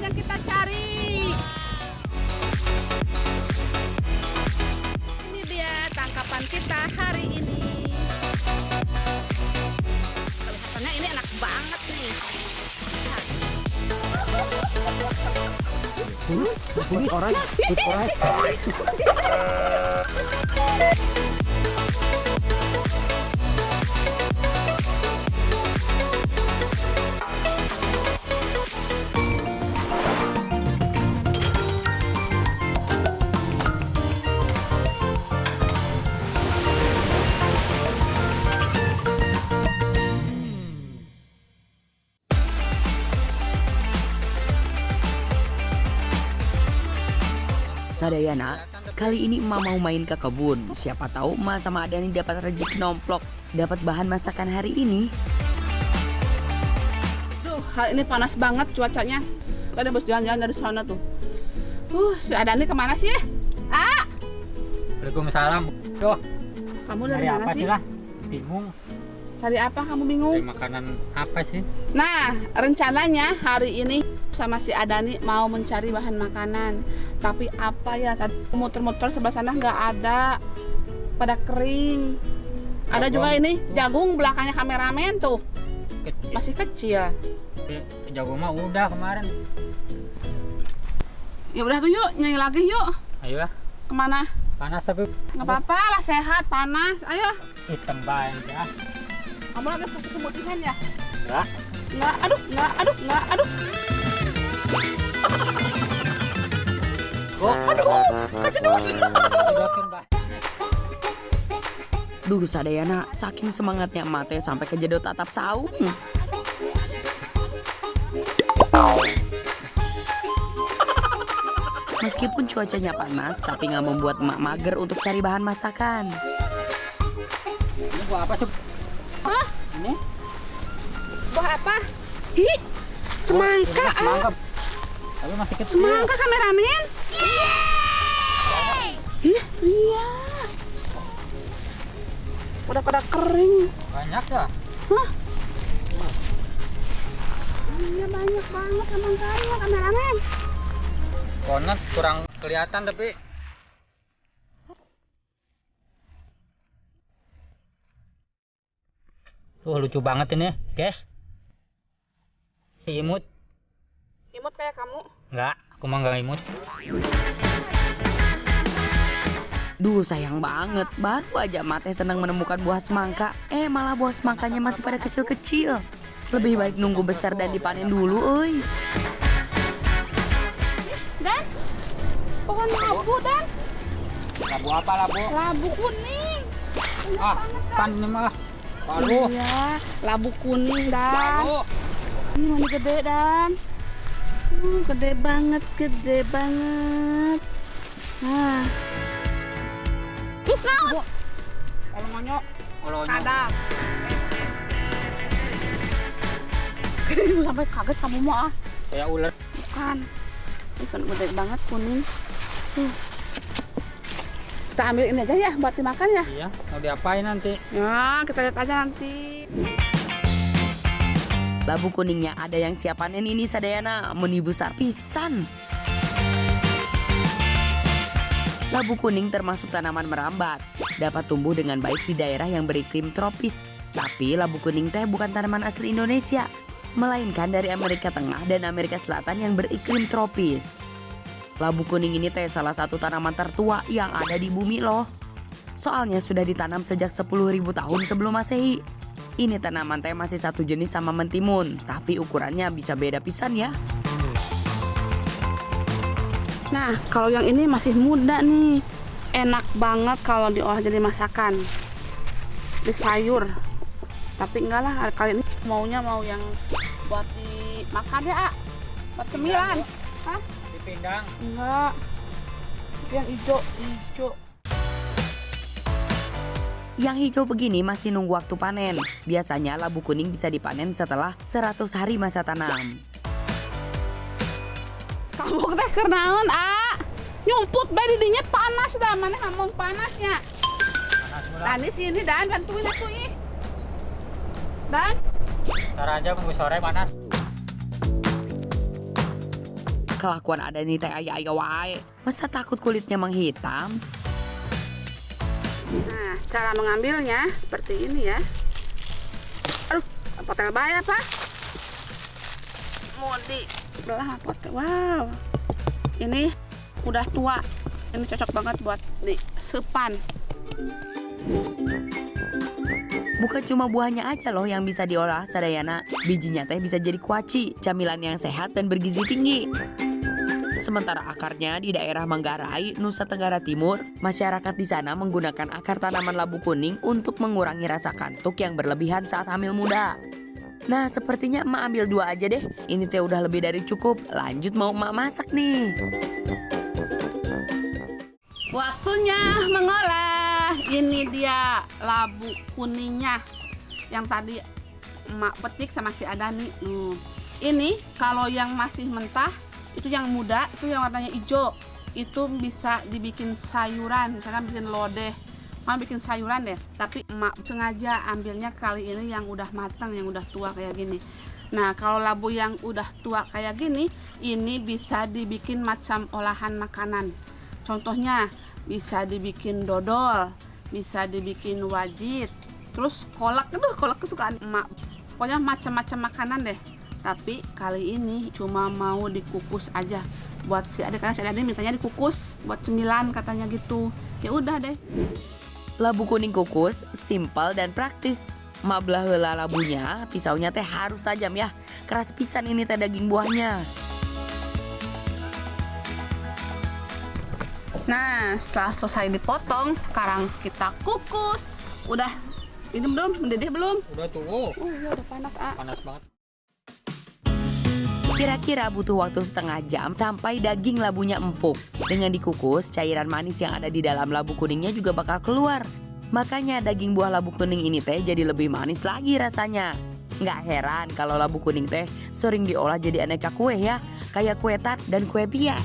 yang kita cari. Ini dia tangkapan kita hari ini. Kelihatannya ini enak banget nih. Lihat. Ini orang. Sadayana, kali ini emak mau main ke kebun. Siapa tahu emak sama Adani dapat rezeki nomplok, dapat bahan masakan hari ini. Duh, hari ini panas banget cuacanya. Tadi bos jalan-jalan dari sana tuh. Si Adani kemana sih? Ah, Waalaikumsalam. Tuh, kamu dari dari mana apa sih? sih lah? Bingung. Cari apa kamu bingung? Dari makanan apa sih? Nah, rencananya hari ini sama si Adani mau mencari bahan makanan. Tapi apa ya, tadi muter-muter sebelah sana nggak ada, pada kering. Ada juga ini jagung belakangnya kameramen tuh, Kecil. masih kecil. Jagung mah udah kemarin. Ya udah tuh yuk, nyanyi lagi yuk. Ayo lah. Kemana? Panas tapi Nggak apa-apa lah, sehat, panas. Ayo. hitam banget ya. Kamu lagi kasih kemutihan ya? Enggak. Nggak, aduh. Kejedot. Jodohin, Mbak. Duh Sadayana, saking semangatnya emak teh sampai kejedot atap saung. Meskipun cuacanya panas, tapi nggak membuat emak mager untuk cari bahan masakan. Ini buat apa sih? Hah? Ini? Buah apa? Hi, semangka. Ini semangka. Tapi masih kecil. Semangka kameramen. Ih, iya. Udah pada kering. Banyak ya? Hah? Iya banyak banget semangkanya kameramen. Pohonnya kurang kelihatan tapi tuh lucu banget ini, guys. Si imut. Imut kayak kamu. Enggak, aku mah enggak imut. Duh sayang banget, baru aja emak teh senang menemukan buah semangka. Malah buah semangkanya masih pada kecil-kecil. Lebih baik nunggu besar dan dipanen dulu, euy. Dan pohon labu dan Labu apa labu? labu kuning. Ah, kan ini mah. Labu. Iya, labu kuning dan. Labu. Ini mana gede dan. Gede banget. Nah. Ih, naon? Kalau ngonyok, Kalau kadang. Ibu sampai kaget kamu mau ah. kayak ular. Bukan. Ikan gede banget kuning. Kita ambil ini aja ya buat dimakan ya. Iya, mau diapain nanti? Ya, kita lihat aja nanti. Labu kuningnya ada yang siap panen ini Sadayana, meni besar pisan. Labu kuning termasuk tanaman merambat, dapat tumbuh dengan baik di daerah yang beriklim tropis. Tapi labu kuning teh bukan tanaman asli Indonesia, melainkan dari Amerika Tengah dan Amerika Selatan yang beriklim tropis. Labu kuning ini teh salah satu tanaman tertua yang ada di bumi loh. Soalnya sudah ditanam sejak 10.000 tahun sebelum Masehi. Ini tanaman teh masih satu jenis sama mentimun, tapi ukurannya bisa beda pisan ya. Nah, kalau yang ini masih muda nih. Enak banget kalau diolah jadi masakan. Di sayur. Tapi enggak lah, kali ini maunya mau yang buat dimakan ya, buat cemilan. Hah? Dipindang. Enggak. Yang hijau. Yang hijau begini masih nunggu waktu panen. Biasanya labu kuning bisa dipanen setelah 100 hari masa tanam. Kamu teh keur naon, ah? Nyumput bae di dinya panas dah, mana ngomong panasnya. Dan di sini dan bantuin aku ih. Dan Ntar aja nunggu sore panas. Kelakuan ada nih teh aya wae. Masa takut kulitnya menghitam? Nah, cara mengambilnya seperti ini ya. Aduh, potel bahaya Pak. Mau dibelah potel. Wow, ini udah tua. Ini cocok banget buat disepan. Bukan cuma buahnya aja loh yang bisa diolah, Sadayana. Bijinya teh bisa jadi kuaci, camilan yang sehat dan bergizi tinggi. Sementara akarnya di daerah Manggarai, Nusa Tenggara Timur, masyarakat di sana menggunakan akar tanaman labu kuning untuk mengurangi rasa kantuk yang berlebihan saat hamil muda. Nah, sepertinya emak ambil 2 aja deh. Ini teh udah lebih dari cukup. Lanjut mau emak masak nih. Waktunya mengolah. Ini dia labu kuningnya yang tadi emak petik sama si Adani. Ini kalau yang masih mentah, itu yang muda, itu yang warnanya hijau. Itu bisa dibikin sayuran, misalkan bikin lodeh. Mau bikin sayuran deh, tapi emak sengaja ambilnya kali ini yang udah matang, yang udah tua kayak gini. Nah, kalau labu yang udah tua kayak gini, ini bisa dibikin macam olahan makanan. Contohnya bisa dibikin dodol, bisa dibikin wajit, terus kolak. Aduh, kolak kesukaan emak. Pokoknya macam-macam makanan deh. Tapi kali ini cuma mau dikukus aja. Buat si adik, karena si adik mintanya dikukus buat cemilan katanya gitu. Ya udah deh. Labu kuning kukus, simpel dan praktis. Emak belah heula labunya, pisaunya teh harus tajam ya. Keras pisan ini teh daging buahnya. Nah, setelah selesai dipotong, sekarang kita kukus. Udah, ini belum? Mendidih belum? Udah tuh. Oh iya, udah panas, Panas banget. Kira-kira butuh waktu setengah jam sampai daging labunya empuk. Dengan dikukus, cairan manis yang ada di dalam labu kuningnya juga bakal keluar. Makanya daging buah labu kuning ini teh jadi lebih manis lagi rasanya. Nggak heran kalau labu kuning teh sering diolah jadi aneka kue ya, kayak kue tart dan kue pia.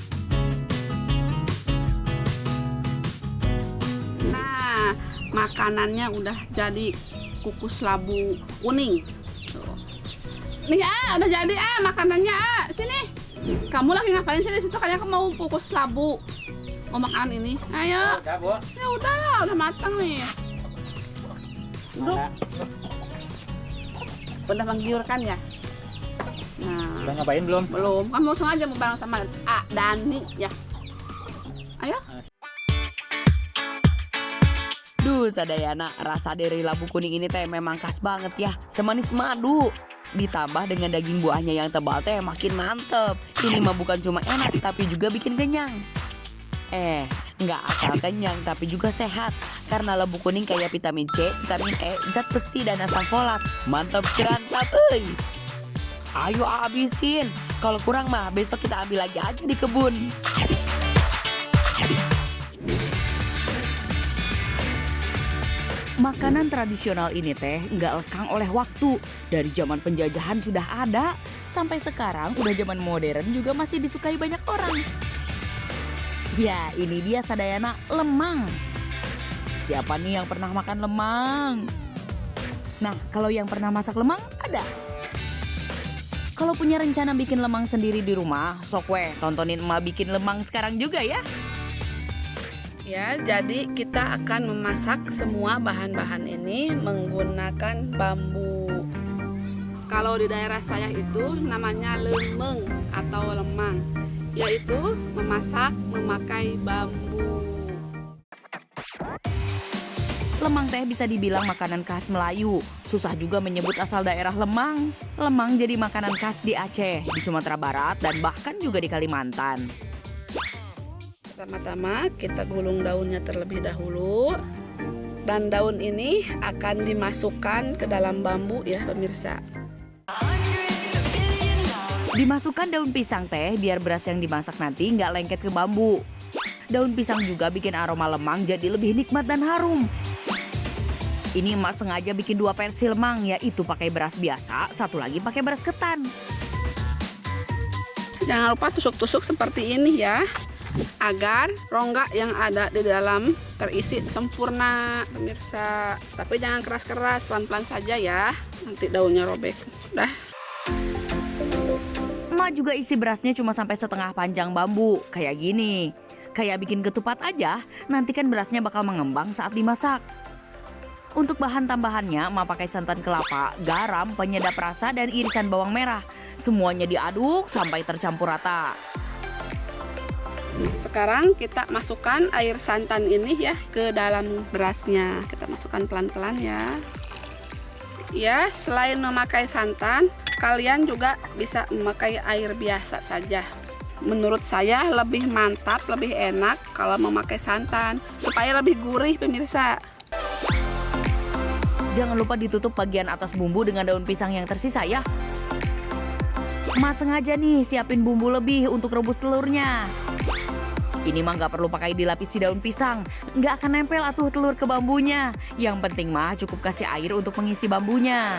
Nah, makanannya udah jadi kukus labu kuning. Nih udah jadi makanannya sini. Kamu lagi ngapain sih di situ? Kayaknya kamu mau kukus labu. Mau makanan ini? Ayo. Udah, Bu. Ya udah matang nih. Duduk. Udah menggiurkan ya? Nah, Udah nyobain belum? belum. Kamu sengaja mau bareng sama Dani ya? Ayo. Duh, Sadayana, rasa dari labu kuning ini teh memang khas banget ya. Semanis madu. Ditambah dengan daging buahnya yang tebal teh makin mantep. Ini mah bukan cuma enak tapi juga bikin kenyang. Nggak asal kenyang tapi juga sehat. Karena labu kuning kaya vitamin C, vitamin E, zat besi dan asam folat. Mantap serantap, euy. Ayo habisin. Kalau kurang mah besok kita ambil lagi aja di kebun. Makanan tradisional ini teh nggak lekang oleh waktu. Dari zaman penjajahan sudah ada, sampai sekarang udah zaman modern juga masih disukai banyak orang. Ya, ini dia Sadayana, lemang. Siapa nih yang pernah makan lemang? Nah, kalau yang pernah masak lemang ada. Kalau punya rencana bikin lemang sendiri di rumah, sok weh tontonin emak bikin lemang sekarang juga ya. Ya, jadi kita akan memasak semua bahan-bahan ini menggunakan bambu. Kalau di daerah saya itu namanya lemeng atau lemang, yaitu memasak memakai bambu. Lemang teh bisa dibilang makanan khas Melayu. Susah juga menyebut asal daerah lemang. Lemang jadi makanan khas di Aceh, di Sumatera Barat, dan bahkan juga di Kalimantan. Pertama-tama kita gulung daunnya terlebih dahulu. Dan daun ini akan dimasukkan ke dalam bambu ya pemirsa. Dimasukkan daun pisang teh biar beras yang dimasak nanti nggak lengket ke bambu. Daun pisang juga bikin aroma lemang jadi lebih nikmat dan harum. Ini emak sengaja bikin 2 versi lemang, yaitu pakai beras biasa, satu lagi pakai beras ketan. Jangan lupa tusuk-tusuk seperti ini ya, agar rongga yang ada di dalam terisi sempurna pemirsa. Tapi jangan keras-keras, pelan-pelan saja ya, nanti daunnya robek. Dah. Emak Mama juga isi berasnya cuma sampai setengah panjang bambu, kayak gini. Kayak bikin ketupat aja, nanti kan berasnya bakal mengembang saat dimasak. Untuk bahan tambahannya, Ma pakai santan kelapa, garam, penyedap rasa, dan irisan bawang merah. Semuanya diaduk sampai tercampur rata. Sekarang kita masukkan air santan ini ya ke dalam berasnya. Kita masukkan pelan-pelan ya. Ya, selain memakai santan, kalian juga bisa memakai air biasa saja. Menurut saya lebih mantap, lebih enak kalau memakai santan supaya lebih gurih pemirsa. Jangan lupa ditutup bagian atas bumbu dengan daun pisang yang tersisa ya. Mas sengaja nih siapin bumbu lebih untuk rebus telurnya. Ini mah nggak perlu pakai dilapisi daun pisang, nggak akan nempel atuh telur ke bambunya. Yang penting mah cukup kasih air untuk mengisi bambunya.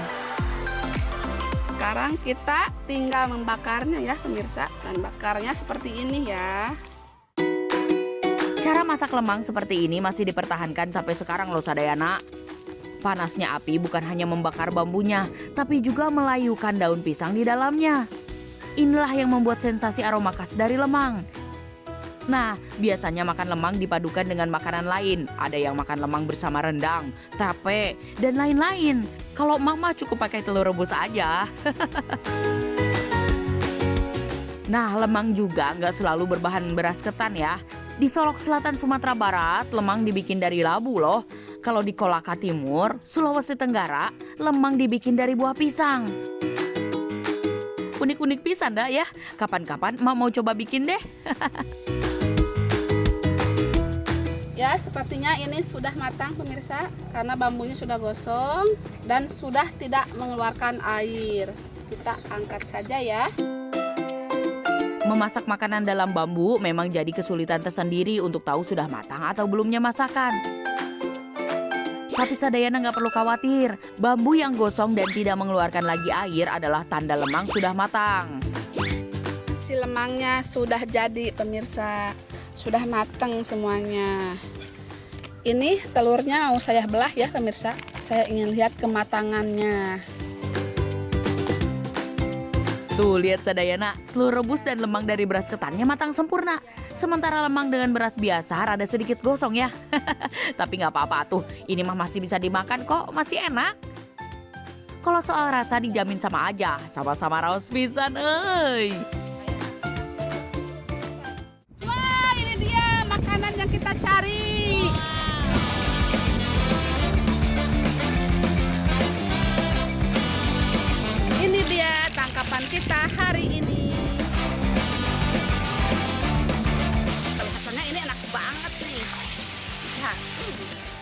Sekarang kita tinggal membakarnya ya pemirsa. Dan bakarnya seperti ini ya. Cara masak lemang seperti ini masih dipertahankan sampai sekarang loh Sadayana. Panasnya api bukan hanya membakar bambunya, tapi juga melayukan daun pisang di dalamnya. Inilah yang membuat sensasi aroma khas dari lemang. Nah, biasanya makan lemang dipadukan dengan makanan lain. Ada yang makan lemang bersama rendang, tape, dan lain-lain. Kalau Mama cukup pakai telur rebus aja. Nah, lemang juga nggak selalu berbahan beras ketan ya. Di Solok Selatan Sumatera Barat, lemang dibikin dari labu loh. Kalau di Kolaka Timur, Sulawesi Tenggara, lemang dibikin dari buah pisang. Unik-unik pisan dah ya. Kapan-kapan Mak mau coba bikin deh. Ya, sepertinya ini sudah matang pemirsa karena bambunya sudah gosong dan sudah tidak mengeluarkan air. Kita angkat saja ya. Memasak makanan dalam bambu memang jadi kesulitan tersendiri untuk tahu sudah matang atau belumnya masakan. Tapi Sadayana nggak perlu khawatir, bambu yang gosong dan tidak mengeluarkan lagi air adalah tanda lemang sudah matang. Si lemangnya sudah jadi pemirsa, sudah matang semuanya. Ini telurnya mau saya belah ya pemirsa, saya ingin lihat kematangannya. Tuh lihat Sadayana, telur rebus dan lemang dari beras ketannya matang sempurna. Sementara lemang dengan beras biasa rada sedikit gosong ya. Tapi nggak apa-apa tuh, ini mah masih bisa dimakan kok, masih enak. Kalau soal rasa dijamin sama aja, sama-sama raos pisan euy. Wah, ini dia makanan yang kita cari. Ini dia tangkapan kita hari ini. Kelihatannya ini enak banget nih. Nah,